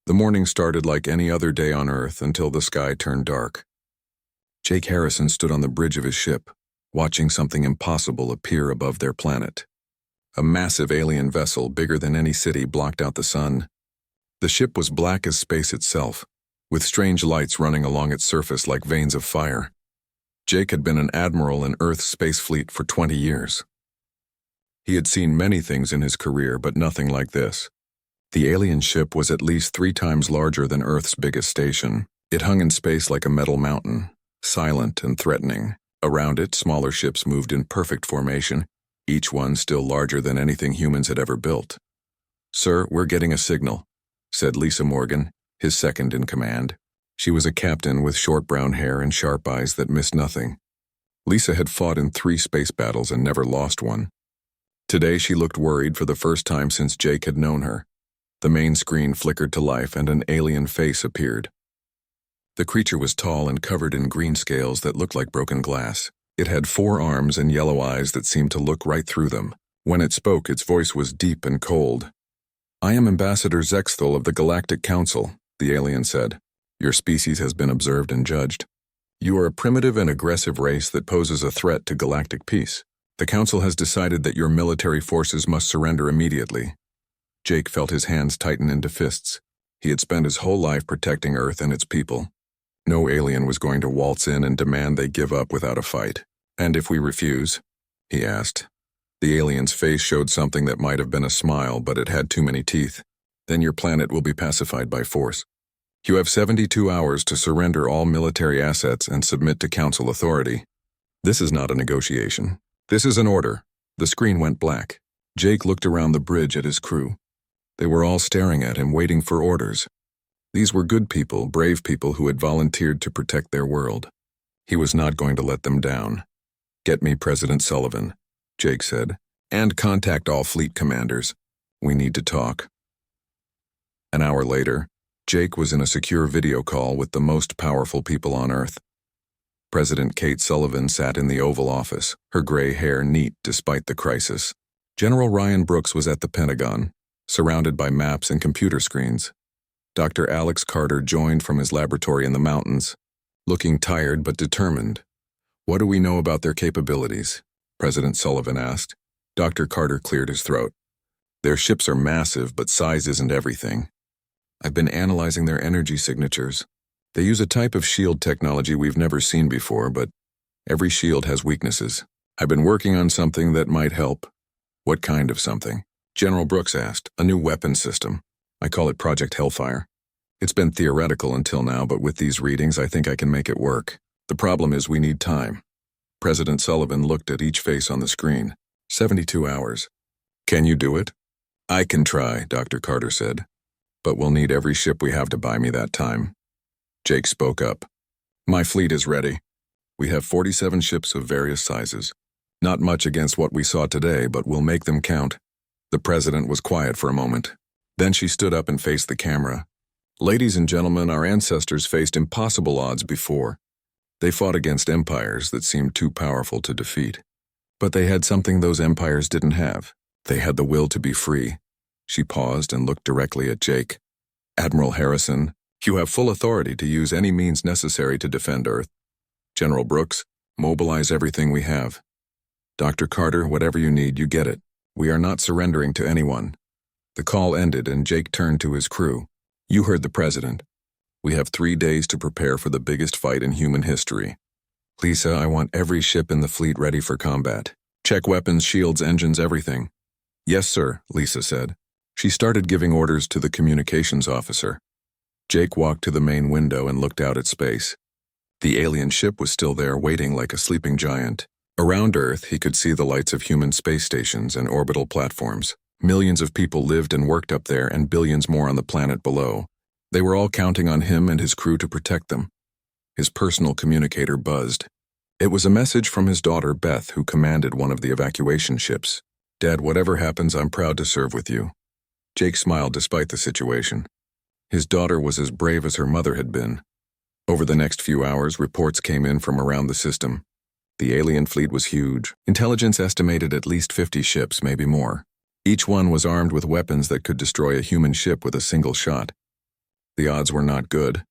The morning started like any other day on Earth until the sky turned dark. Jake Harrison stood on the bridge of his ship, watching something impossible appear above their planet. A massive alien vessel bigger than any city blocked out the sun. The ship was black as space itself, with strange lights running along its surface like veins of fire. Jake had been an admiral in Earth's space fleet for 20 years. He had seen many things in his career, but nothing like this. The alien ship was at least 3 times larger than Earth's biggest station. It hung in space like a metal mountain, silent and threatening. Around it, smaller ships moved in perfect formation, each one still larger than anything humans had ever built. "Sir, we're getting a signal," said Lisa Morgan, his second in command. She was a captain with short brown hair and sharp eyes that missed nothing. Lisa had fought in 3 space battles and never lost one. Today she looked worried for the first time since Jake had known her. The main screen flickered to life and an alien face appeared. The creature was tall and covered in green scales that looked like broken glass. It had 4 arms and yellow eyes that seemed to look right through them. When it spoke, its voice was deep and cold. "I am Ambassador Zexthal of the Galactic Council," the alien said. "Your species has been observed and judged. You are a primitive and aggressive race that poses a threat to galactic peace. The Council has decided that your military forces must surrender immediately." Jake felt his hands tighten into fists. He had spent his whole life protecting Earth and its people. No alien was going to waltz in and demand they give up without a fight. "And if we refuse?" he asked. The alien's face showed something that might have been a smile, but it had too many teeth. "Then your planet will be pacified by force. You have 72 hours to surrender all military assets and submit to Council authority. This is not a negotiation. This is an order." The screen went black. Jake looked around the bridge at his crew. They were all staring at him, waiting for orders. These were good people, brave people who had volunteered to protect their world. He was not going to let them down. "Get me President Sullivan," Jake said, "and contact all fleet commanders. We need to talk." An hour later, Jake was in a secure video call with the most powerful people on Earth. President Kate Sullivan sat in the Oval Office, her gray hair neat despite the crisis. General Ryan Brooks was at the Pentagon, surrounded by maps and computer screens. Dr. Alex Carter joined from his laboratory in the mountains, looking tired but determined. "What do we know about their capabilities?" President Sullivan asked. Dr. Carter cleared his throat. "Their ships are massive, but size isn't everything. I've been analyzing their energy signatures. They use a type of shield technology we've never seen before, but every shield has weaknesses. I've been working on something that might help." "What kind of something?" General Brooks asked. "A new weapon system. I call it Project Hellfire. It's been theoretical until now, but with these readings I think I can make it work. The problem is we need time." President Sullivan looked at each face on the screen. 72 hours. "Can you do it?" "I can try," Dr. Carter said. "But we'll need every ship we have to buy me that time." Jake spoke up. "My fleet is ready. We have 47 ships of various sizes. Not much against what we saw today, but we'll make them count." The president was quiet for a moment. Then she stood up and faced the camera. "Ladies and gentlemen, our ancestors faced impossible odds before. They fought against empires that seemed too powerful to defeat. But they had something those empires didn't have. They had the will to be free." She paused and looked directly at Jake. "Admiral Harrison, you have full authority to use any means necessary to defend Earth. General Brooks, mobilize everything we have. Dr. Carter, whatever you need, you get it. We are not surrendering to anyone." The call ended and Jake turned to his crew. "You heard the president. We have 3 days to prepare for the biggest fight in human history. Lisa, I want every ship in the fleet ready for combat. Check weapons, shields, engines, everything." "Yes, sir," Lisa said. She started giving orders to the communications officer. Jake walked to the main window and looked out at space. The alien ship was still there, waiting like a sleeping giant. Around Earth, he could see the lights of human space stations and orbital platforms. Millions of people lived and worked up there, and billions more on the planet below. They were all counting on him and his crew to protect them. His personal communicator buzzed. It was a message from his daughter, Beth, who commanded one of the evacuation ships. "Dad, whatever happens, I'm proud to serve with you." Jake smiled despite the situation. His daughter was as brave as her mother had been. Over the next few hours, reports came in from around the system. The alien fleet was huge. Intelligence estimated at least 50 ships, maybe more. Each one was armed with weapons that could destroy a human ship with a single shot. The odds were not good,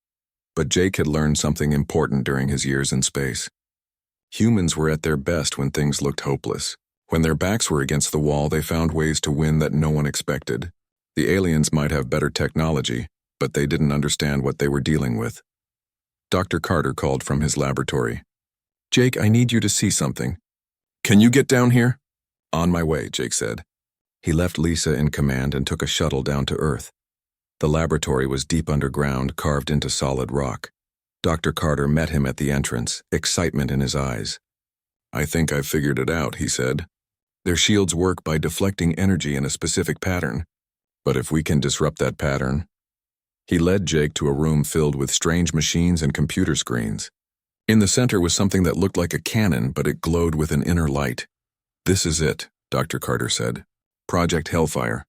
but Jake had learned something important during his years in space. Humans were at their best when things looked hopeless. When their backs were against the wall, they found ways to win that no one expected. The aliens might have better technology, but they didn't understand what they were dealing with. Dr. Carter called from his laboratory. "Jake, I need you to see something." "Can you get down here?" "On my way," Jake said. He left Lisa in command and took a shuttle down to Earth. The laboratory was deep underground, carved into solid rock. Dr. Carter met him at the entrance, excitement in his eyes. "I think I've figured it out," he said. "Their shields work by deflecting energy in a specific pattern. But if we can disrupt that pattern..." He led Jake to a room filled with strange machines and computer screens. In the center was something that looked like a cannon, but it glowed with an inner light. "This is it," Dr. Carter said. "Project Hellfire.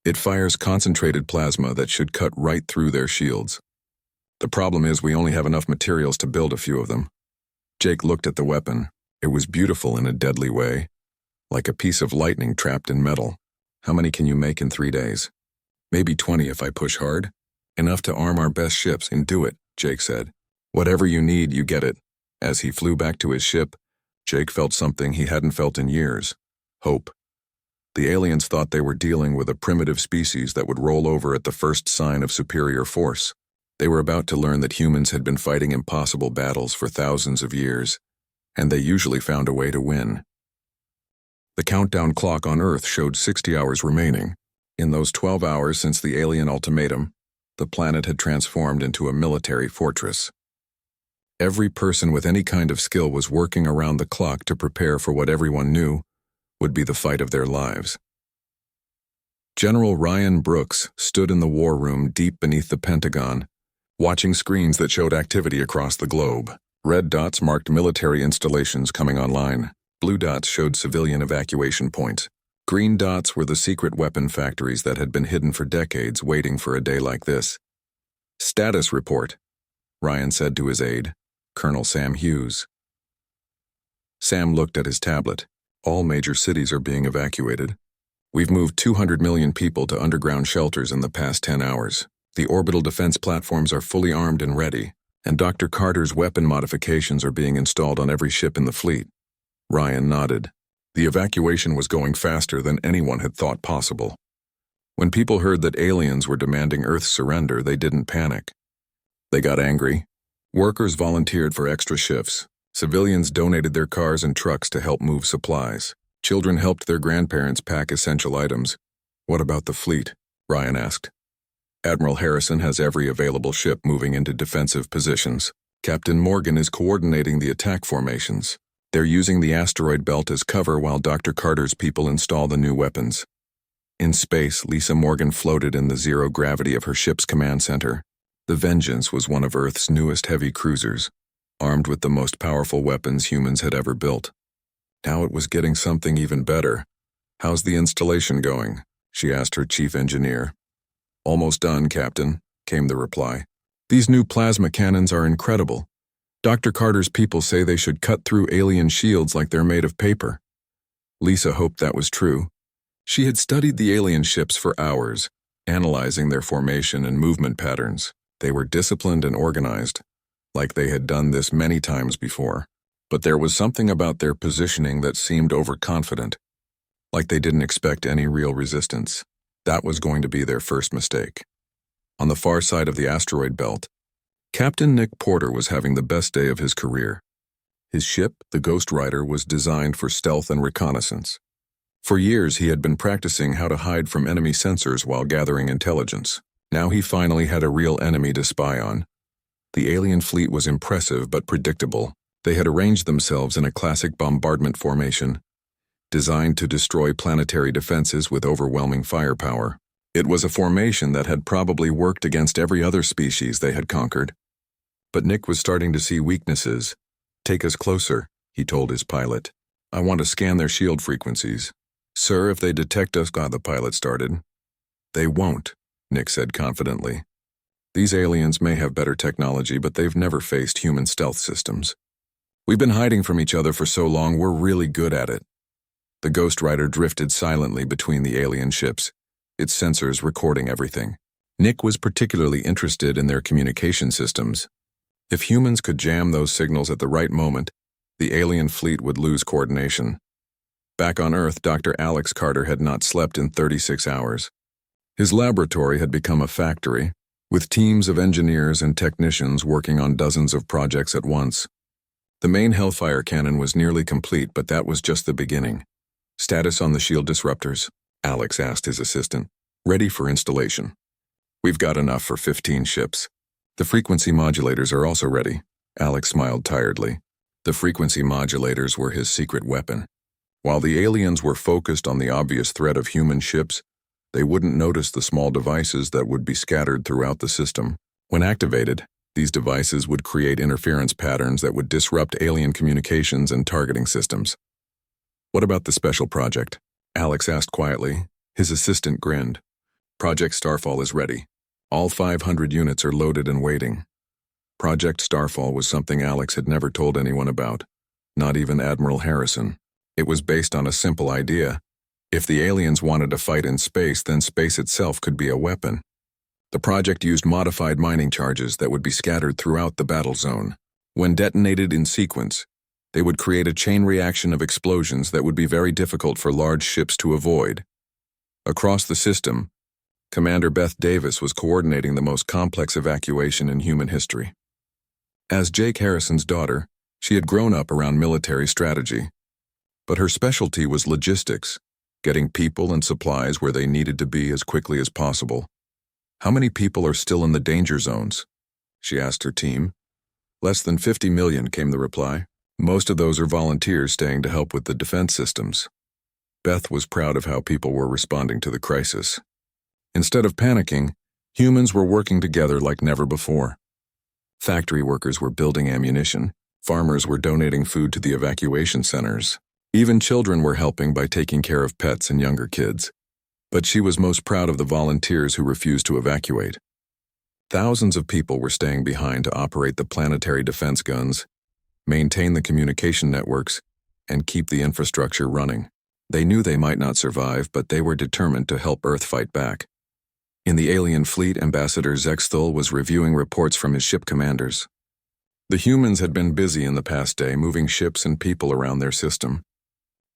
It fires concentrated plasma that should cut right through their shields. The problem is we only have enough materials to build a few of them." Jake looked at the weapon. It was beautiful in a deadly way, like a piece of lightning trapped in metal. "How many can you make in 3 days?" "Maybe 20 if I push hard." "Enough to arm our best ships and do it," Jake said. "Whatever you need, you get it." As he flew back to his ship, Jake felt something he hadn't felt in years: hope. The aliens thought they were dealing with a primitive species that would roll over at the first sign of superior force. They were about to learn that humans had been fighting impossible battles for thousands of years, and they usually found a way to win. The countdown clock on Earth showed 60 hours remaining. In those 12 hours since the alien ultimatum, the planet had transformed into a military fortress. Every person with any kind of skill was working around the clock to prepare for what everyone knew would be the fight of their lives. General Ryan Brooks stood in the war room deep beneath the Pentagon, watching screens that showed activity across the globe. Red dots marked military installations coming online. Blue dots showed civilian evacuation points. Green dots were the secret weapon factories that had been hidden for decades, waiting for a day like this. "Status report," Ryan said to his aide, Colonel Sam Hughes. Sam looked at his tablet. "All major cities are being evacuated. We've moved 200 million people to underground shelters in the past 10 hours. The orbital defense platforms are fully armed and ready, and Dr. Carter's weapon modifications are being installed on every ship in the fleet." Ryan nodded. The evacuation was going faster than anyone had thought possible. When people heard that aliens were demanding Earth's surrender, they didn't panic. They got angry. Workers volunteered for extra shifts. Civilians donated their cars and trucks to help move supplies. Children helped their grandparents pack essential items. "What about the fleet?" Ryan asked. "Admiral Harrison has every available ship moving into defensive positions. Captain Morgan is coordinating the attack formations. They're using the asteroid belt as cover while Dr. Carter's people install the new weapons." In space, Lisa Morgan floated in the zero gravity of her ship's command center. The Vengeance was one of Earth's newest heavy cruisers, armed with the most powerful weapons humans had ever built. Now it was getting something even better. "How's the installation going?" she asked her chief engineer. "Almost done, Captain," came the reply. "These new plasma cannons are incredible. Dr. Carter's people say they should cut through alien shields like they're made of paper." Lisa hoped that was true. She had studied the alien ships for hours, analyzing their formation and movement patterns. They were disciplined and organized, like they had done this many times before. But there was something about their positioning that seemed overconfident, like they didn't expect any real resistance. That was going to be their first mistake. On the far side of the asteroid belt, Captain Nick Porter was having the best day of his career. His ship, the Ghost Rider, was designed for stealth and reconnaissance. For years, he had been practicing how to hide from enemy sensors while gathering intelligence. Now he finally had a real enemy to spy on. The alien fleet was impressive but predictable. They had arranged themselves in a classic bombardment formation, designed to destroy planetary defenses with overwhelming firepower. It was a formation that had probably worked against every other species they had conquered. But Nick was starting to see weaknesses. "Take us closer," he told his pilot. "I want to scan their shield frequencies." "Sir, if they detect us," the pilot started. "They won't," Nick said confidently. "These aliens may have better technology, but they've never faced human stealth systems. We've been hiding from each other for so long, we're really good at it." The Ghost Rider drifted silently between the alien ships, its sensors recording everything. Nick was particularly interested in their communication systems. If humans could jam those signals at the right moment, the alien fleet would lose coordination. Back on Earth, Dr. Alex Carter had not slept in 36 hours. His laboratory had become a factory, with teams of engineers and technicians working on dozens of projects at once. The main Hellfire cannon was nearly complete, but that was just the beginning. Status on the shield disruptors, Alex asked his assistant. Ready for installation. We've got enough for 15 ships. The frequency modulators are also ready. Alex smiled tiredly. The frequency modulators were his secret weapon. While the aliens were focused on the obvious threat of human ships, they wouldn't notice the small devices that would be scattered throughout the system. When activated, these devices would create interference patterns that would disrupt alien communications and targeting systems. What about the special project? Alex asked quietly. His assistant grinned. Project Starfall is ready. All 500 units are loaded and waiting. Project Starfall was something Alex had never told anyone about, not even Admiral Harrison. It was based on a simple idea. If the aliens wanted to fight in space, then space itself could be a weapon. The project used modified mining charges that would be scattered throughout the battle zone. When detonated in sequence, they would create a chain reaction of explosions that would be very difficult for large ships to avoid. Across the system, Commander Beth Davis was coordinating the most complex evacuation in human history. As Jake Harrison's daughter, she had grown up around military strategy. But her specialty was logistics, getting people and supplies where they needed to be as quickly as possible. How many people are still in the danger zones? She asked her team. Less than 50 million, came the reply. Most of those are volunteers staying to help with the defense systems. Beth was proud of how people were responding to the crisis. Instead of panicking, humans were working together like never before. Factory workers were building ammunition. Farmers were donating food to the evacuation centers. Even children were helping by taking care of pets and younger kids. But she was most proud of the volunteers who refused to evacuate. Thousands of people were staying behind to operate the planetary defense guns, maintain the communication networks, and keep the infrastructure running. They knew they might not survive, but they were determined to help Earth fight back. In the alien fleet, Ambassador Zexthul was reviewing reports from his ship commanders. The humans had been busy in the past day moving ships and people around their system.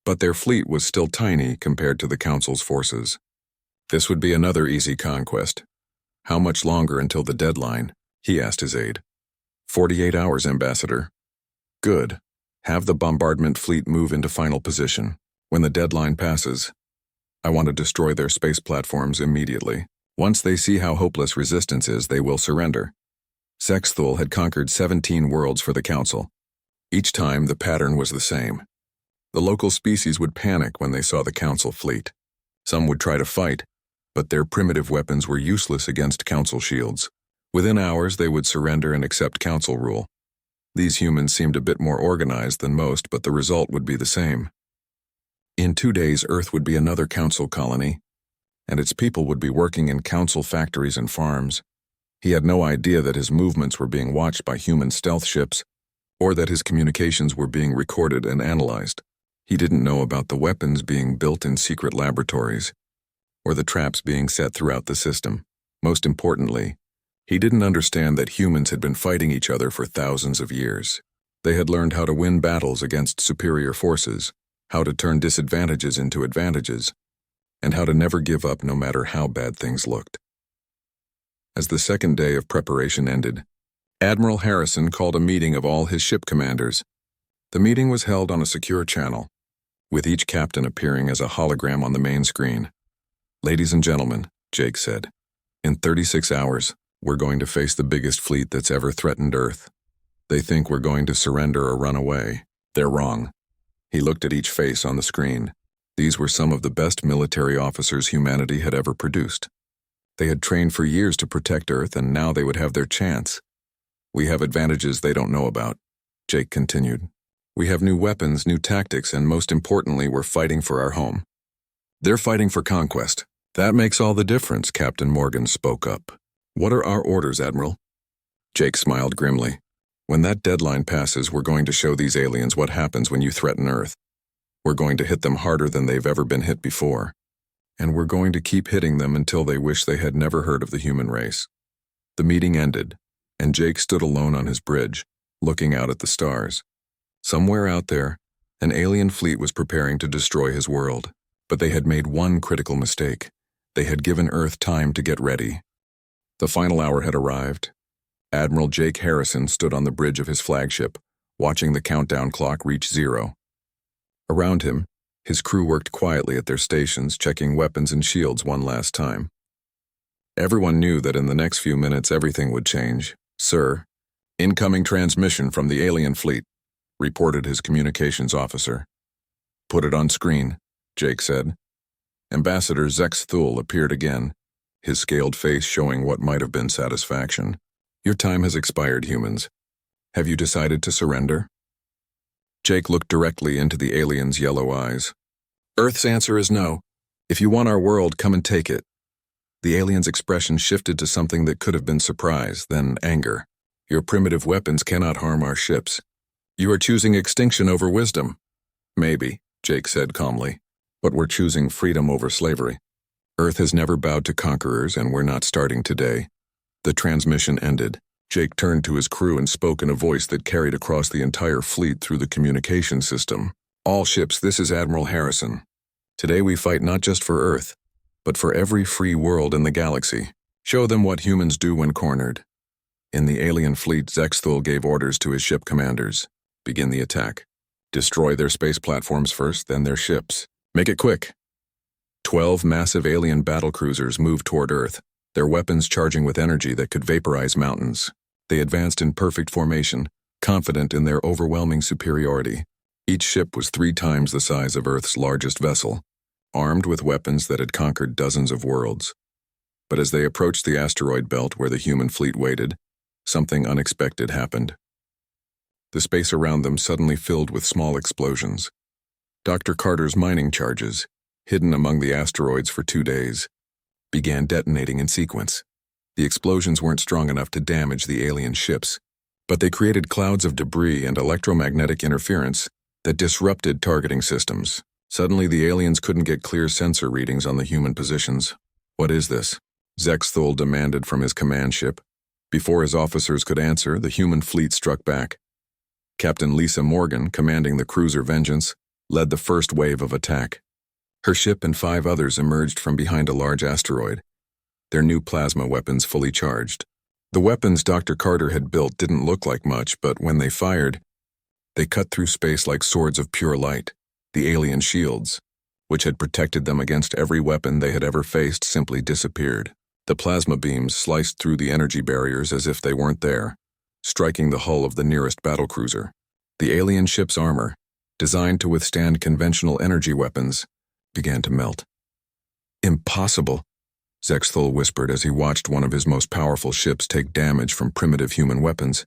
But their fleet was still tiny compared to the Council's forces. This would be another easy conquest. How much longer until the deadline? He asked his aide. 48 hours, Ambassador. Good. Have the bombardment fleet move into final position. When the deadline passes, I want to destroy their space platforms immediately. Once they see how hopeless resistance is, they will surrender. Zexthul had conquered 17 worlds for the Council. Each time, the pattern was the same. The local species would panic when they saw the Council fleet. Some would try to fight, but their primitive weapons were useless against Council shields. Within hours, they would surrender and accept Council rule. These humans seemed a bit more organized than most, but the result would be the same. In 2 days, Earth would be another Council colony, and its people would be working in Council factories and farms. He had no idea that his movements were being watched by human stealth ships, or that his communications were being recorded and analyzed. He didn't know about the weapons being built in secret laboratories, or the traps being set throughout the system. Most importantly, he didn't understand that humans had been fighting each other for thousands of years. They had learned how to win battles against superior forces, how to turn disadvantages into advantages, and how to never give up no matter how bad things looked. As the second day of preparation ended, Admiral Harrison called a meeting of all his ship commanders. The meeting was held on a secure channel, with each captain appearing as a hologram on the main screen. Ladies and gentlemen, Jake said, in 36 hours, we're going to face the biggest fleet that's ever threatened Earth. They think we're going to surrender or run away. They're wrong. He looked at each face on the screen. These were some of the best military officers humanity had ever produced. They had trained for years to protect Earth, and now they would have their chance. We have advantages they don't know about, Jake continued. We have new weapons, new tactics, and most importantly, we're fighting for our home. They're fighting for conquest. That makes all the difference, Captain Morgan spoke up. What are our orders, Admiral? Jake smiled grimly. When that deadline passes, we're going to show these aliens what happens when you threaten Earth. We're going to hit them harder than they've ever been hit before. and we're going to keep hitting them until they wish they had never heard of the human race." The meeting ended, and Jake stood alone on his bridge, looking out at the stars. Somewhere out there, an alien fleet was preparing to destroy his world, but they had made one critical mistake. They had given Earth time to get ready. The final hour had arrived. Admiral Jake Harrison stood on the bridge of his flagship, watching the countdown clock reach 0. Around him, his crew worked quietly at their stations, checking weapons and shields one last time. Everyone knew that in the next few minutes everything would change. "Sir, incoming transmission from the alien fleet," reported his communications officer. "Put it on screen," Jake said. Ambassador Zex Thul appeared again, his scaled face showing what might have been satisfaction. "Your time has expired, humans. Have you decided to surrender?" Jake looked directly into the alien's yellow eyes. "Earth's answer is no. If you want our world, come and take it." The alien's expression shifted to something that could have been surprise, then anger. "Your primitive weapons cannot harm our ships. You are choosing extinction over wisdom." "Maybe," Jake said calmly, "but we're choosing freedom over slavery. Earth has never bowed to conquerors, and we're not starting today." The transmission ended. Jake turned to his crew and spoke in a voice that carried across the entire fleet through the communication system. "All ships, this is Admiral Harrison. Today we fight not just for Earth, but for every free world in the galaxy. Show them what humans do when cornered." In the alien fleet, Zexthul gave orders to his ship commanders. "Begin the attack. Destroy their space platforms first, then their ships. Make it quick." 12 massive alien battlecruisers moved toward Earth, their weapons charging with energy that could vaporize mountains. They advanced in perfect formation, confident in their overwhelming superiority. Each ship was 3 times the size of Earth's largest vessel, armed with weapons that had conquered dozens of worlds. But as they approached the asteroid belt where the human fleet waited, something unexpected happened. The space around them suddenly filled with small explosions. Dr. Carter's mining charges, hidden among the asteroids for 2 days, began detonating in sequence. The explosions weren't strong enough to damage the alien ships, but they created clouds of debris and electromagnetic interference that disrupted targeting systems. Suddenly, the aliens couldn't get clear sensor readings on the human positions. "What is this?" Zexthul demanded from his command ship. Before his officers could answer, the human fleet struck back. Captain Lisa Morgan, commanding the cruiser Vengeance, led the first wave of attack. Her ship and 5 others emerged from behind a large asteroid, their new plasma weapons fully charged. The weapons Dr. Carter had built didn't look like much, but when they fired, they cut through space like swords of pure light. The alien shields, which had protected them against every weapon they had ever faced, simply disappeared. The plasma beams sliced through the energy barriers as if they weren't there, striking the hull of the nearest battlecruiser. The alien ship's armor, designed to withstand conventional energy weapons, began to melt. "Impossible," Zexthul whispered as he watched one of his most powerful ships take damage from primitive human weapons.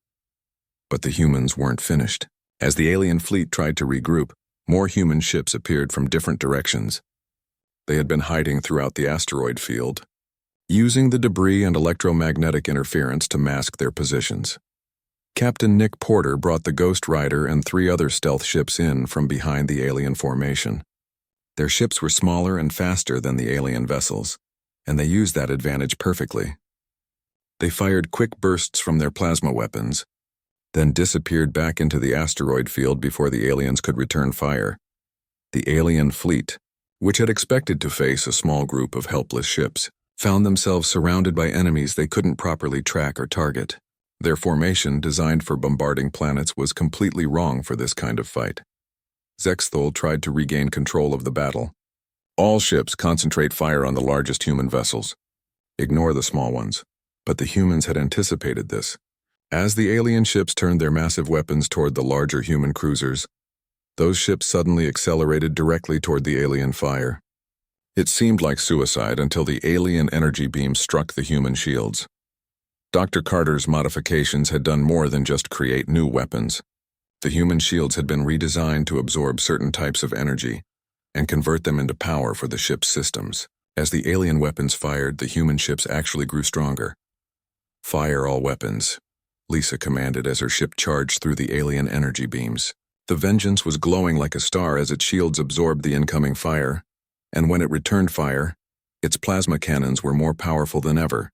But the humans weren't finished. As the alien fleet tried to regroup, more human ships appeared from different directions. They had been hiding throughout the asteroid field, using the debris and electromagnetic interference to mask their positions. Captain Nick Porter brought the Ghost Rider and 3 other stealth ships in from behind the alien formation. Their ships were smaller and faster than the alien vessels, and they used that advantage perfectly. They fired quick bursts from their plasma weapons, then disappeared back into the asteroid field before the aliens could return fire. The alien fleet, which had expected to face a small group of helpless ships, found themselves surrounded by enemies they couldn't properly track or target. Their formation, designed for bombarding planets, was completely wrong for this kind of fight. Zexthul tried to regain control of the battle. "All ships concentrate fire on the largest human vessels. Ignore the small ones." But the humans had anticipated this. As the alien ships turned their massive weapons toward the larger human cruisers, those ships suddenly accelerated directly toward the alien fire. It seemed like suicide until the alien energy beams struck the human shields. Dr. Carter's modifications had done more than just create new weapons. The human shields had been redesigned to absorb certain types of energy and convert them into power for the ship's systems. As the alien weapons fired, the human ships actually grew stronger. "Fire all weapons," Lisa commanded as her ship charged through the alien energy beams. The Vengeance was glowing like a star as its shields absorbed the incoming fire, and when it returned fire, Its plasma cannons were more powerful than ever.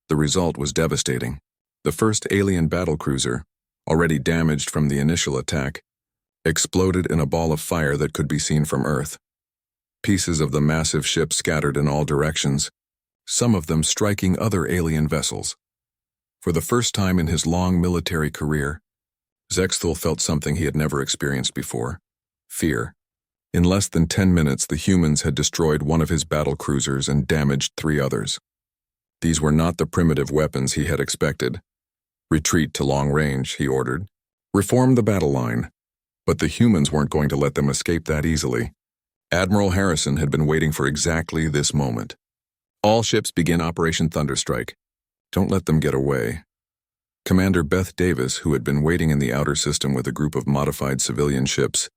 The result was devastating. The first alien battlecruiser, already damaged from the initial attack, exploded in a ball of fire that could be seen from Earth. Pieces of the massive ship scattered in all directions, some of them striking other alien vessels. For the first time in his long military career, Zexthul felt something he had never experienced before: fear. In less than 10 minutes, the humans had destroyed one of his battle cruisers and damaged 3 others. These were not the primitive weapons he had expected. Retreat to long range, he ordered. Reform the battle line. But the humans weren't going to let them escape that easily. Admiral Harrison had been waiting for exactly this moment. All ships begin Operation Thunderstrike. Don't let them get away. Commander Beth Davis, who had been waiting in the outer system with a group of modified civilian ships,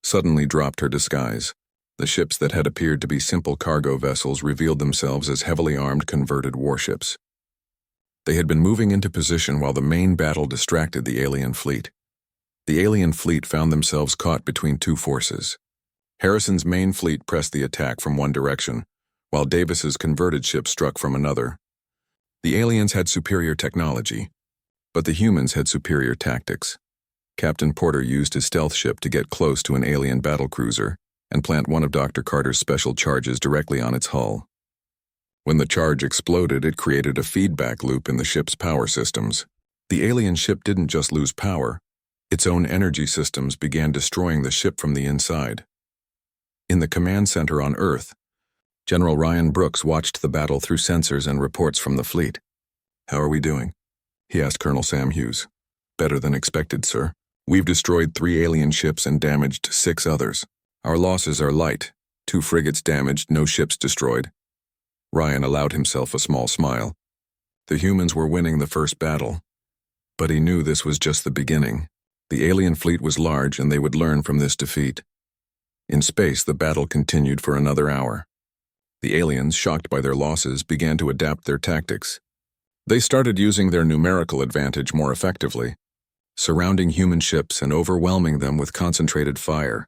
suddenly dropped her disguise. The ships that had appeared to be simple cargo vessels revealed themselves as heavily armed converted warships. They had been moving into position while the main battle distracted the alien fleet. The alien fleet found themselves caught between 2 forces. Harrison's main fleet pressed the attack from one direction, while Davis's converted ship struck from another. The aliens had superior technology, but the humans had superior tactics. Captain Porter used his stealth ship to get close to an alien battlecruiser and plant one of Dr. Carter's special charges directly on its hull. When the charge exploded, it created a feedback loop in the ship's power systems. The alien ship didn't just lose power, its own energy systems began destroying the ship from the inside. In the command center on Earth, General Ryan Brooks watched the battle through sensors and reports from the fleet. "How are we doing?" he asked Colonel Sam Hughes. "Better than expected, sir. We've destroyed 3 alien ships and damaged 6 others. Our losses are light. 2 frigates damaged, no ships destroyed." Ryan allowed himself a small smile. The humans were winning the first battle. But he knew this was just the beginning. The alien fleet was large, and they would learn from this defeat. In space, the battle continued for another hour. The aliens, shocked by their losses, began to adapt their tactics. They started using their numerical advantage more effectively, surrounding human ships and overwhelming them with concentrated fire.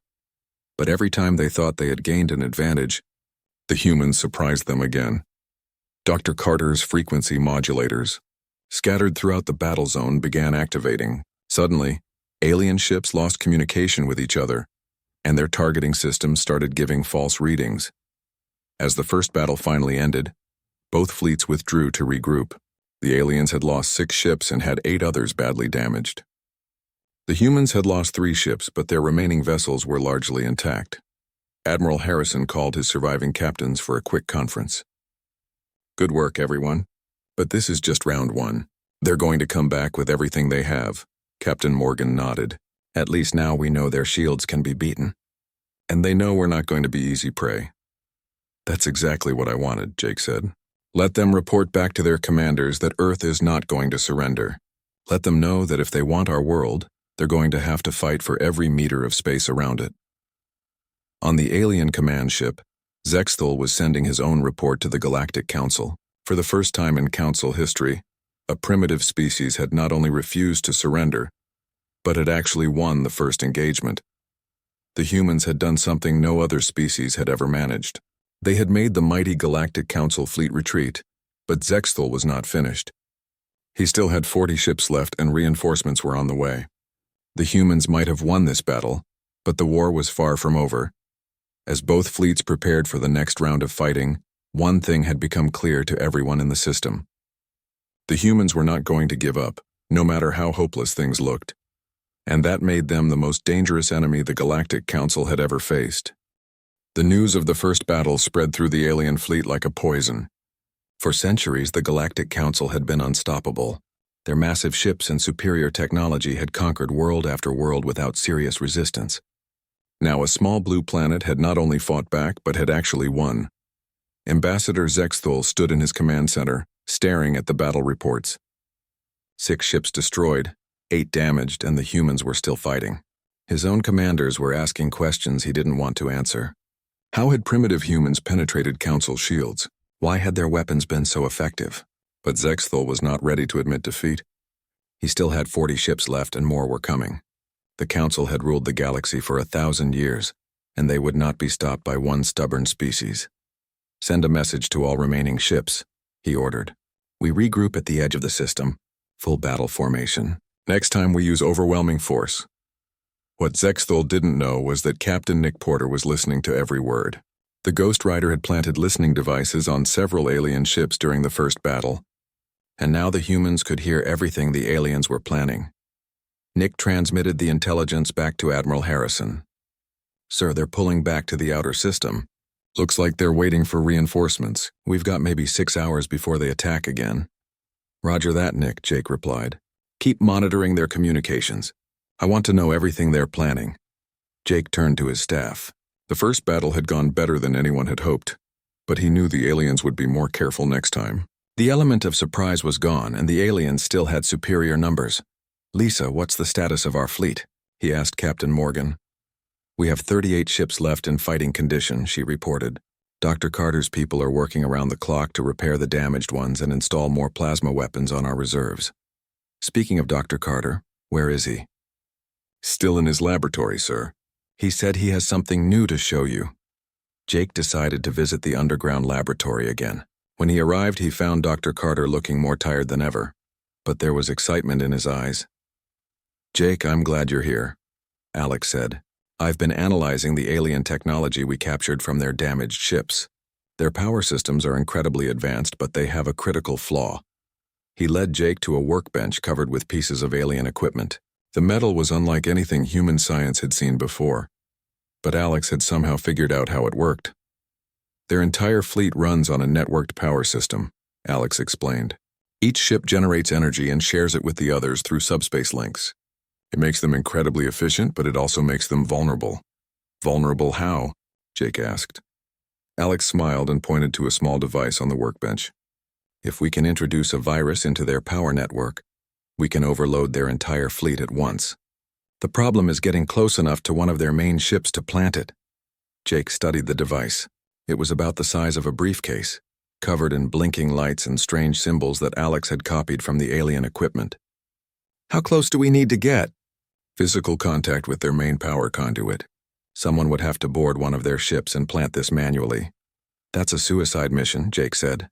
But every time they thought they had gained an advantage, the humans surprised them again. Dr. Carter's frequency modulators, scattered throughout the battle zone, began activating. Suddenly, alien ships lost communication with each other, and their targeting systems started giving false readings. As the first battle finally ended, both fleets withdrew to regroup. The aliens had lost 6 ships and had 8 others badly damaged. The humans had lost 3 ships, but their remaining vessels were largely intact. Admiral Harrison called his surviving captains for a quick conference. "Good work, everyone. But this is just round 1. They're going to come back with everything they have." Captain Morgan nodded. "At least now we know their shields can be beaten. And they know we're not going to be easy prey." "That's exactly what I wanted," Jake said. "Let them report back to their commanders that Earth is not going to surrender. Let them know that if they want our world, they're going to have to fight for every meter of space around it." On the alien command ship, Zexthul was sending his own report to the Galactic Council. For the first time in Council history, a primitive species had not only refused to surrender, but had actually won the first engagement. The humans had done something no other species had ever managed. They had made the mighty Galactic Council fleet retreat, but Zexthul was not finished. He still had 40 ships left and reinforcements were on the way. The humans might have won this battle, but the war was far from over. As both fleets prepared for the next round of fighting, one thing had become clear to everyone in the system. The humans were not going to give up, no matter how hopeless things looked. And that made them the most dangerous enemy the Galactic Council had ever faced. The news of the first battle spread through the alien fleet like a poison. For centuries, the Galactic Council had been unstoppable. Their massive ships and superior technology had conquered world after world without serious resistance. Now a small blue planet had not only fought back, but had actually won. Ambassador Zexthul stood in his command center, staring at the battle reports. 6 ships destroyed, 8 damaged, and the humans were still fighting. His own commanders were asking questions he didn't want to answer. How had primitive humans penetrated Council shields? Why had their weapons been so effective? But Zexthul was not ready to admit defeat. He still had 40 ships left and more were coming. The Council had ruled the galaxy for 1,000 years, and they would not be stopped by one stubborn species. Send a message to all remaining ships, he ordered. We regroup at the edge of the system, full battle formation. Next time we use overwhelming force. What Zexthul didn't know was that Captain Nick Porter was listening to every word. The Ghost Rider had planted listening devices on several alien ships during the first battle, and now the humans could hear everything the aliens were planning. Nick transmitted the intelligence back to Admiral Harrison. Sir, they're pulling back to the outer system. Looks like they're waiting for reinforcements. We've got maybe 6 hours before they attack again. Roger that, Nick, Jake replied. Keep monitoring their communications. I want to know everything they're planning. Jake turned to his staff. The first battle had gone better than anyone had hoped, but he knew the aliens would be more careful next time. The element of surprise was gone, and the aliens still had superior numbers. Lisa, what's the status of our fleet? He asked Captain Morgan. We have 38 ships left in fighting condition, she reported. Dr. Carter's people are working around the clock to repair the damaged ones and install more plasma weapons on our reserves. Speaking of Dr. Carter, where is he? Still in his laboratory, sir. He said he has something new to show you. Jake decided to visit the underground laboratory again. When he arrived, he found Dr. Carter looking more tired than ever, but there was excitement in his eyes. Jake, I'm glad you're here, Alex said. I've been analyzing the alien technology we captured from their damaged ships. Their power systems are incredibly advanced, but they have a critical flaw. He led Jake to a workbench covered with pieces of alien equipment. The metal was unlike anything human science had seen before, but Alex had somehow figured out how it worked. Their entire fleet runs on a networked power system, Alex explained. Each ship generates energy and shares it with the others through subspace links. It makes them incredibly efficient, but it also makes them vulnerable. Vulnerable how? Jake asked. Alex smiled and pointed to a small device on the workbench. If we can introduce a virus into their power network, we can overload their entire fleet at once. The problem is getting close enough to one of their main ships to plant it. Jake studied the device. It was about the size of a briefcase, covered in blinking lights and strange symbols that Alex had copied from the alien equipment. How close do we need to get? Physical contact with their main power conduit. Someone would have to board one of their ships and plant this manually. That's a suicide mission, Jake said.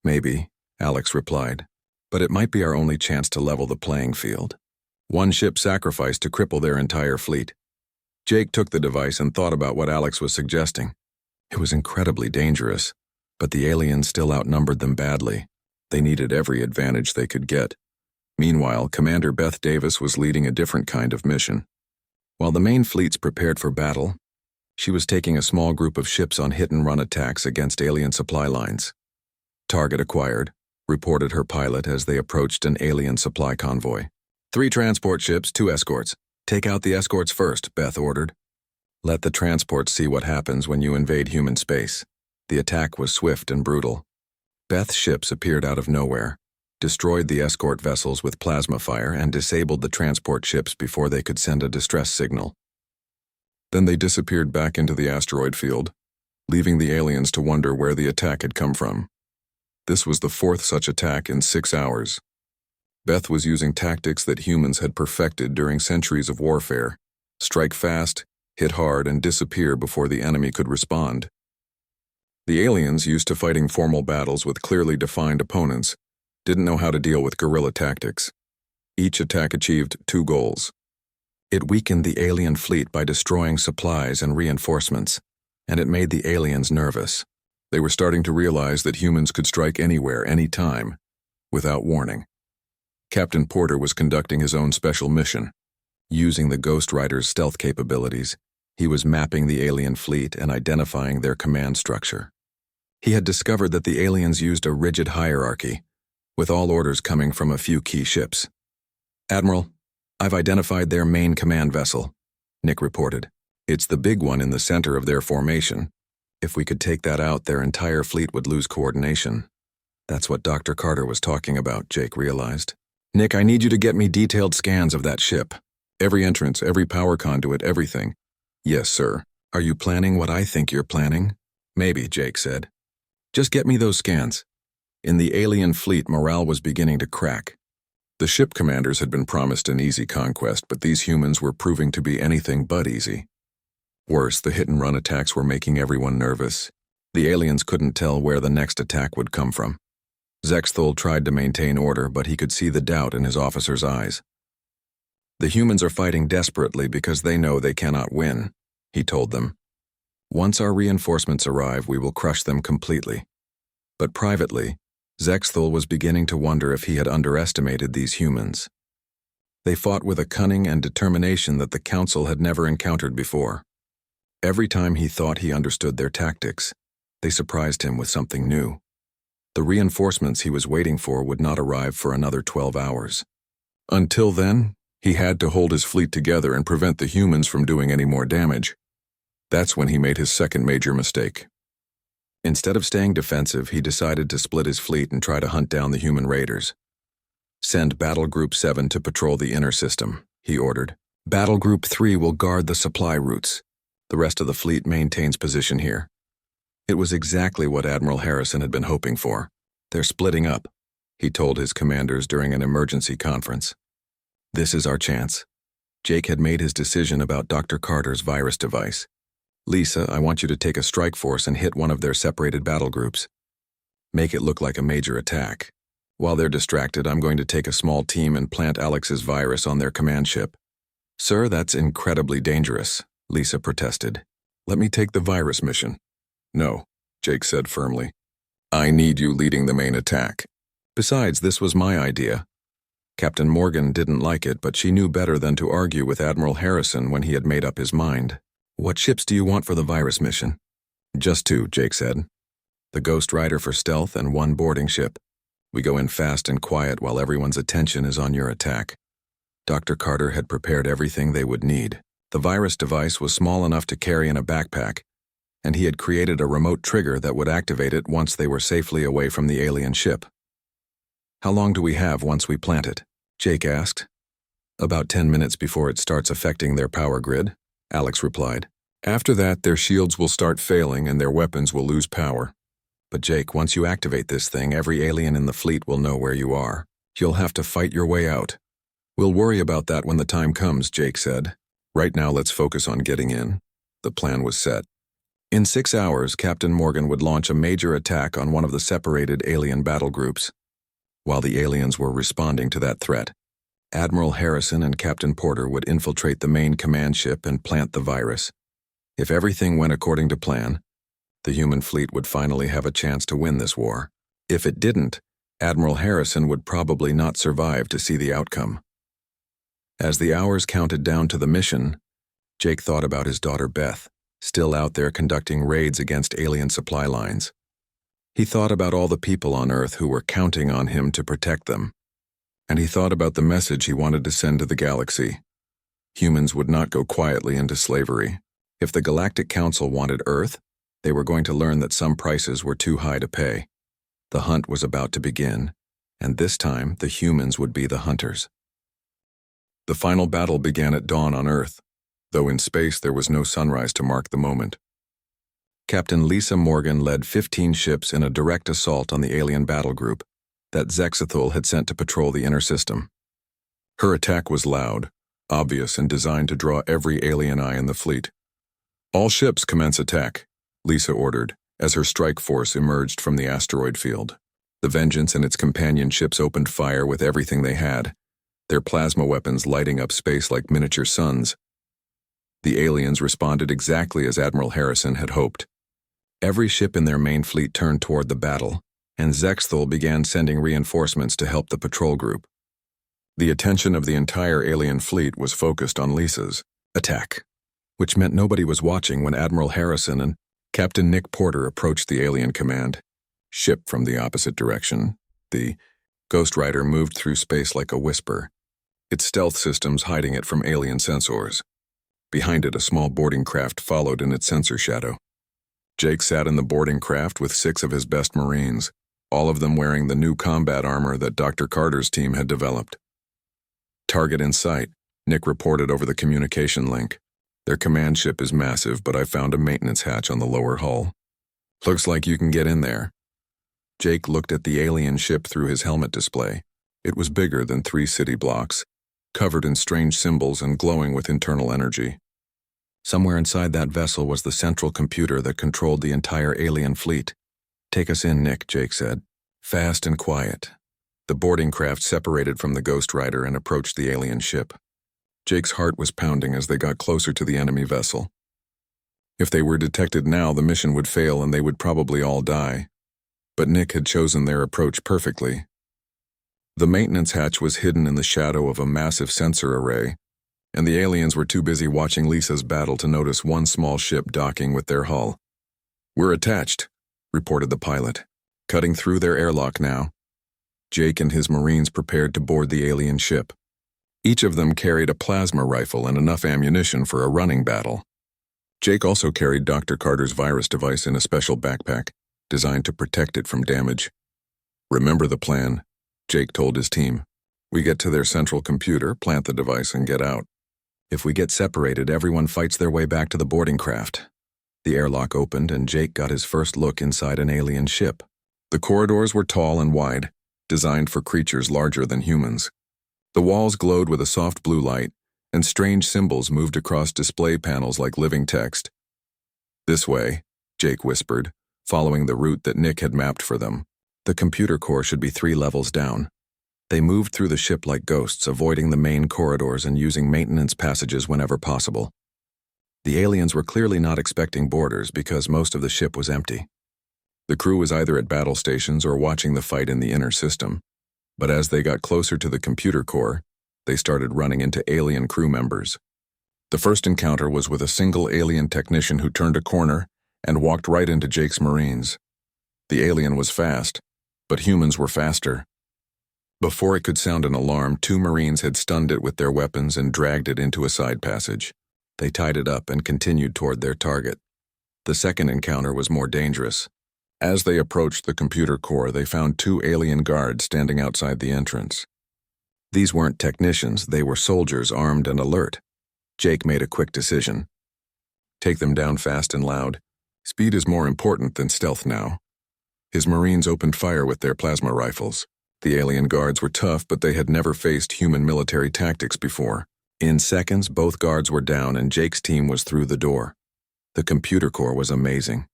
Maybe, Alex replied, but it might be our only chance to level the playing field. One ship sacrificed to cripple their entire fleet. Jake took the device and thought about what Alex was suggesting. It was incredibly dangerous, but the aliens still outnumbered them badly. They needed every advantage they could get. Meanwhile, Commander Beth Davis was leading a different kind of mission. While the main fleets prepared for battle, she was taking a small group of ships on hit-and-run attacks against alien supply lines. Target acquired, reported her pilot as they approached an alien supply convoy. 3 transport ships, 2 escorts. Take out the escorts first, Beth ordered. Let the transports see what happens when you invade human space. The attack was swift and brutal. Beth's ships appeared out of nowhere, destroyed the escort vessels with plasma fire, and disabled the transport ships before they could send a distress signal. Then they disappeared back into the asteroid field, leaving the aliens to wonder where the attack had come from. This was the 4th such attack in 6 hours. Beth was using tactics that humans had perfected during centuries of warfare. Strike fast, hit hard, and disappear before the enemy could respond. The aliens, used to fighting formal battles with clearly defined opponents, didn't know how to deal with guerrilla tactics. Each attack achieved 2 goals. It weakened the alien fleet by destroying supplies and reinforcements, and it made the aliens nervous. They were starting to realize that humans could strike anywhere, anytime, without warning. Captain Porter was conducting his own special mission. Using the Ghost Rider's stealth capabilities, he was mapping the alien fleet and identifying their command structure. He had discovered that the aliens used a rigid hierarchy, with all orders coming from a few key ships. Admiral, I've identified their main command vessel, Nick reported. It's the big one in the center of their formation. If we could take that out, their entire fleet would lose coordination. That's what Dr. Carter was talking about, Jake realized. Nick, I need you to get me detailed scans of that ship. Every entrance, every power conduit, everything. Yes, sir. Are you planning what I think you're planning? Maybe, Jake said. Just get me those scans. In the alien fleet, morale was beginning to crack. The ship commanders had been promised an easy conquest, but these humans were proving to be anything but easy. Worse, the hit-and-run attacks were making everyone nervous. The aliens couldn't tell where the next attack would come from. Zexthul tried to maintain order, but he could see the doubt in his officer's eyes. "The humans are fighting desperately because they know they cannot win," he told them. "Once our reinforcements arrive, we will crush them completely." But privately, Zexthul was beginning to wonder if he had underestimated these humans. They fought with a cunning and determination that the Council had never encountered before. Every time he thought he understood their tactics, they surprised him with something new. The reinforcements he was waiting for would not arrive for another 12 hours. Until then, he had to hold his fleet together and prevent the humans from doing any more damage. That's when he made his second major mistake. Instead of staying defensive, he decided to split his fleet and try to hunt down the human raiders. "Send Battle Group 7 to patrol the inner system," he ordered. "Battle Group 3 will guard the supply routes. The rest of the fleet maintains position here." It was exactly what Admiral Harrison had been hoping for. "They're splitting up," he told his commanders during an emergency conference. "This is our chance." Jake had made his decision about Dr. Carter's virus device. "Lisa, I want you to take a strike force and hit one of their separated battle groups. Make it look like a major attack. While they're distracted, I'm going to take a small team and plant Alex's virus on their command ship." "Sir, that's incredibly dangerous," Lisa protested. "Let me take the virus mission." "No," Jake said firmly. "I need you leading the main attack. Besides, this was my idea." Captain Morgan didn't like it, but she knew better than to argue with Admiral Harrison when he had made up his mind. "What ships do you want for the virus mission?" "Just 2, Jake said. The Ghost Rider for stealth and 1 boarding ship. We go in fast and quiet while everyone's attention is on your attack." Dr. Carter had prepared everything they would need. The virus device was small enough to carry in a backpack, and he had created a remote trigger that would activate it once they were safely away from the alien ship. "How long do we have once we plant it?" Jake asked. "About 10 minutes before it starts affecting their power grid," Alex replied. "After that, their shields will start failing and their weapons will lose power. But Jake, once you activate this thing, every alien in the fleet will know where you are. You'll have to fight your way out." "We'll worry about that when the time comes," Jake said. "Right now, let's focus on getting in." The plan was set. In 6 hours, Captain Morgan would launch a major attack on one of the separated alien battle groups. While the aliens were responding to that threat, Admiral Harrison and Captain Porter would infiltrate the main command ship and plant the virus. If everything went according to plan, the human fleet would finally have a chance to win this war. If it didn't, Admiral Harrison would probably not survive to see the outcome. As the hours counted down to the mission, Jake thought about his daughter Beth, still out there conducting raids against alien supply lines. He thought about all the people on Earth who were counting on him to protect them. And he thought about the message he wanted to send to the galaxy. Humans would not go quietly into slavery. If the Galactic Council wanted Earth, they were going to learn that some prices were too high to pay. The hunt was about to begin, and this time the humans would be the hunters. The final battle began at dawn on Earth, though in space there was no sunrise to mark the moment. Captain Lisa Morgan led 15 ships in a direct assault on the alien battle group that Zexthul had sent to patrol the inner system. Her attack was loud, obvious, and designed to draw every alien eye in the fleet. "All ships commence attack," Lisa ordered, as her strike force emerged from the asteroid field. The Vengeance and its companion ships opened fire with everything they had, their plasma weapons lighting up space like miniature suns. The aliens responded exactly as Admiral Harrison had hoped. Every ship in their main fleet turned toward the battle, and Zexthul began sending reinforcements to help the patrol group. The attention of the entire alien fleet was focused on Lisa's attack, which meant nobody was watching when Admiral Harrison and Captain Nick Porter approached the alien command ship from the opposite direction. The Ghost Rider moved through space like a whisper, its stealth systems hiding it from alien sensors. Behind it, a small boarding craft followed in its sensor shadow. Jake sat in the boarding craft with 6 of his best Marines, all of them wearing the new combat armor that Dr. Carter's team had developed. "Target in sight," Nick reported over the communication link. "Their command ship is massive, but I found a maintenance hatch on the lower hull. Looks like you can get in there." Jake looked at the alien ship through his helmet display. It was bigger than 3 city blocks, covered in strange symbols and glowing with internal energy. Somewhere inside that vessel was the central computer that controlled the entire alien fleet. "Take us in, Nick," Jake said. Fast and quiet. The boarding craft separated from the Ghost Rider and approached the alien ship. Jake's heart was pounding as they got closer to the enemy vessel. If they were detected now, the mission would fail and they would probably all die. But Nick had chosen their approach perfectly. The maintenance hatch was hidden in the shadow of a massive sensor array, and the aliens were too busy watching Lisa's battle to notice one small ship docking with their hull. "We're attached," reported the pilot. "Cutting through their airlock now." Jake and his Marines prepared to board the alien ship. Each of them carried a plasma rifle and enough ammunition for a running battle. Jake also carried Dr. Carter's virus device in a special backpack, designed to protect it from damage. "Remember the plan," Jake told his team. "We get to their central computer, plant the device, and get out. If we get separated, everyone fights their way back to the boarding craft." The airlock opened and Jake got his first look inside an alien ship. The corridors were tall and wide, designed for creatures larger than humans. The walls glowed with a soft blue light, and strange symbols moved across display panels like living text. "This way," Jake whispered, following the route that Nick had mapped for them. The computer core should be 3 levels down. They moved through the ship like ghosts, avoiding the main corridors and using maintenance passages whenever possible. The aliens were clearly not expecting boarders because most of the ship was empty. The crew was either at battle stations or watching the fight in the inner system. But as they got closer to the computer core, they started running into alien crew members. The first encounter was with a single alien technician who turned a corner and walked right into Jake's Marines. The alien was fast, but humans were faster. Before it could sound an alarm, 2 Marines had stunned it with their weapons and dragged it into a side passage. They tied it up and continued toward their target. The second encounter was more dangerous. As they approached the computer core, they found 2 alien guards standing outside the entrance. These weren't technicians, they were soldiers armed and alert. Jake made a quick decision. Take them down fast and loud. Speed is more important than stealth now. His Marines opened fire with their plasma rifles. The alien guards were tough, but they had never faced human military tactics before. In seconds, both guards were down and Jake's team was through the door. The computer core was amazing.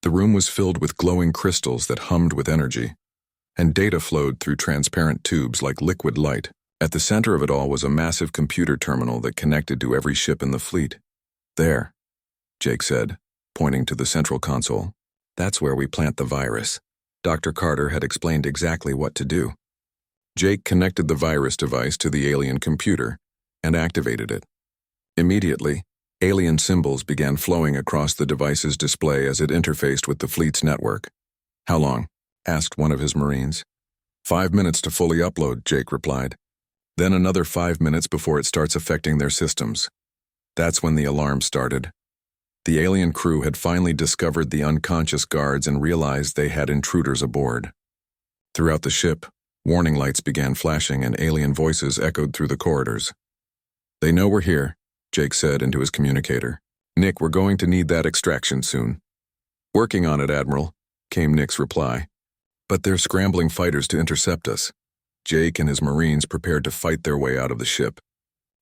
The room was filled with glowing crystals that hummed with energy, and data flowed through transparent tubes like liquid light. At the center of it all was a massive computer terminal that connected to every ship in the fleet. "There," Jake said, pointing to the central console. "That's where we plant the virus." Dr. Carter had explained exactly what to do. Jake connected the virus device to the alien computer and activated it. Immediately, alien symbols began flowing across the device's display as it interfaced with the fleet's network. "How long?" asked one of his Marines. 5 minutes to fully upload," Jake replied. "Then another 5 minutes before it starts affecting their systems." That's when the alarm started. The alien crew had finally discovered the unconscious guards and realized they had intruders aboard. Throughout the ship, warning lights began flashing and alien voices echoed through the corridors. "They know we're here," Jake said into his communicator. "Nick, we're going to need that extraction soon." "Working on it, Admiral," came Nick's reply. "But they're scrambling fighters to intercept us." Jake and his Marines prepared to fight their way out of the ship.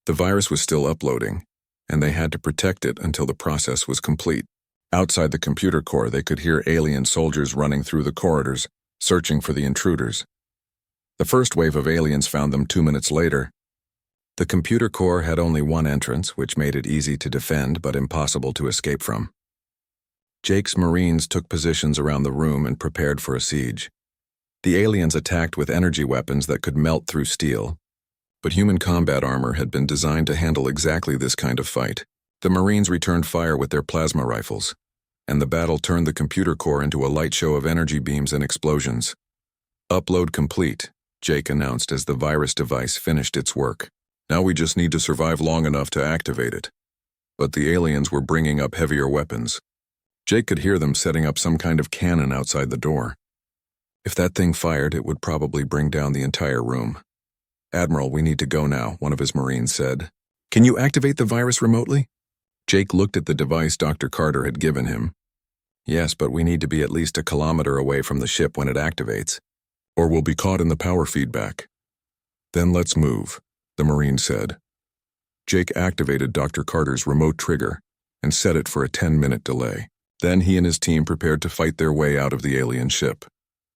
The virus was still uploading, and they had to protect it until the process was complete. Outside the computer core, they could hear alien soldiers running through the corridors, searching for the intruders. The first wave of aliens found them 2 minutes later. The computer core had only one entrance, which made it easy to defend but impossible to escape from. Jake's Marines took positions around the room and prepared for a siege. The aliens attacked with energy weapons that could melt through steel, but human combat armor had been designed to handle exactly this kind of fight. The Marines returned fire with their plasma rifles, and the battle turned the computer core into a light show of energy beams and explosions. "Upload complete," Jake announced as the virus device finished its work. "Now we just need to survive long enough to activate it." But the aliens were bringing up heavier weapons. Jake could hear them setting up some kind of cannon outside the door. If that thing fired, it would probably bring down the entire room. "Admiral, we need to go now," one of his Marines said. "Can you activate the virus remotely?" Jake looked at the device Dr. Carter had given him. "Yes, but we need to be at least a kilometer away from the ship when it activates, or we'll be caught in the power feedback." "Then let's move," the Marine said. Jake activated Dr. Carter's remote trigger, and set it for a 10-minute delay. Then he and his team prepared to fight their way out of the alien ship.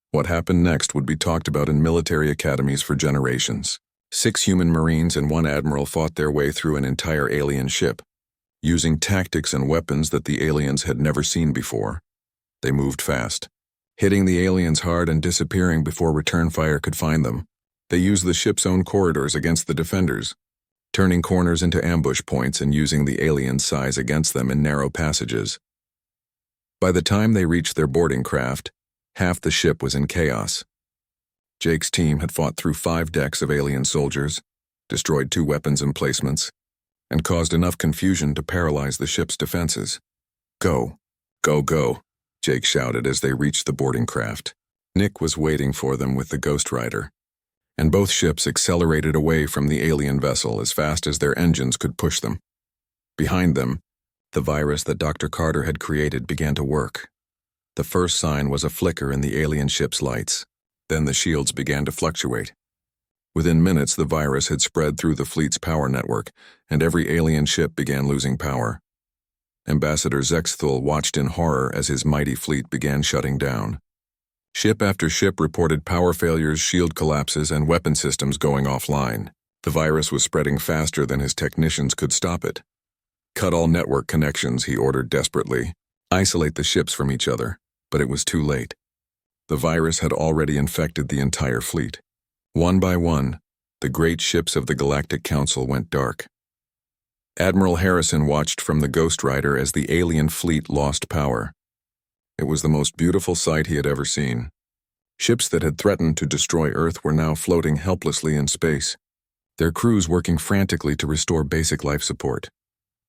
What happened next would be talked about in military academies for generations. 6 human Marines and 1 admiral fought their way through an entire alien ship, using tactics and weapons that the aliens had never seen before. They moved fast, hitting the aliens hard and disappearing before return fire could find them. They used the ship's own corridors against the defenders, turning corners into ambush points and using the aliens' size against them in narrow passages. By the time they reached their boarding craft, half the ship was in chaos. Jake's team had fought through 5 decks of alien soldiers, destroyed 2 weapons emplacements, and caused enough confusion to paralyze the ship's defenses. "Go, go, go," Jake shouted as they reached the boarding craft. Nick was waiting for them with the Ghost Rider, and both ships accelerated away from the alien vessel as fast as their engines could push them. Behind them, the virus that Dr. Carter had created began to work. The first sign was a flicker in the alien ship's lights. Then the shields began to fluctuate. Within minutes, the virus had spread through the fleet's power network, and every alien ship began losing power. Ambassador Zexthul watched in horror as his mighty fleet began shutting down. Ship after ship reported power failures, shield collapses, and weapon systems going offline. The virus was spreading faster than his technicians could stop it. "Cut all network connections," he ordered desperately. "Isolate the ships from each other." But it was too late. The virus had already infected the entire fleet. One by one, the great ships of the Galactic Council went dark. Admiral Harrison watched from the Ghost Rider as the alien fleet lost power. It was the most beautiful sight he had ever seen. Ships that had threatened to destroy Earth were now floating helplessly in space, their crews working frantically to restore basic life support.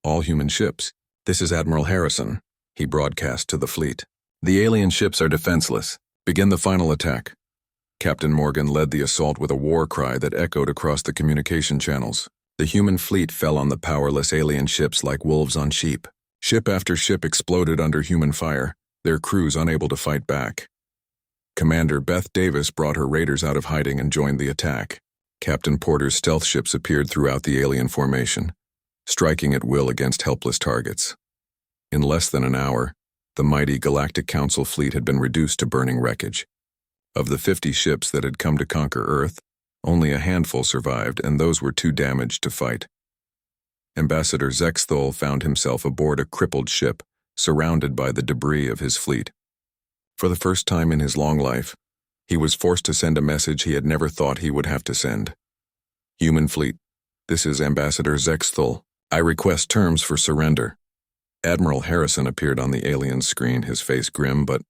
"All human ships, this is Admiral Harrison," he broadcast to the fleet. "The alien ships are defenseless. Begin the final attack." Captain Morgan led the assault with a war cry that echoed across the communication channels. The human fleet fell on the powerless alien ships like wolves on sheep. Ship after ship exploded under human fire, their crews unable to fight back. Commander Beth Davis brought her raiders out of hiding and joined the attack. Captain Porter's stealth ships appeared throughout the alien formation, striking at will against helpless targets. In less than an hour, the mighty Galactic Council fleet had been reduced to burning wreckage. Of the 50 ships that had come to conquer Earth, only a handful survived, and those were too damaged to fight. Ambassador Zexthul found himself aboard a crippled ship, surrounded by the debris of his fleet. For the first time in his long life, he was forced to send a message he had never thought he would have to send. "Human fleet, this is Ambassador Zexthul. I request terms for surrender." Admiral Harrison appeared on the alien screen, his face grim but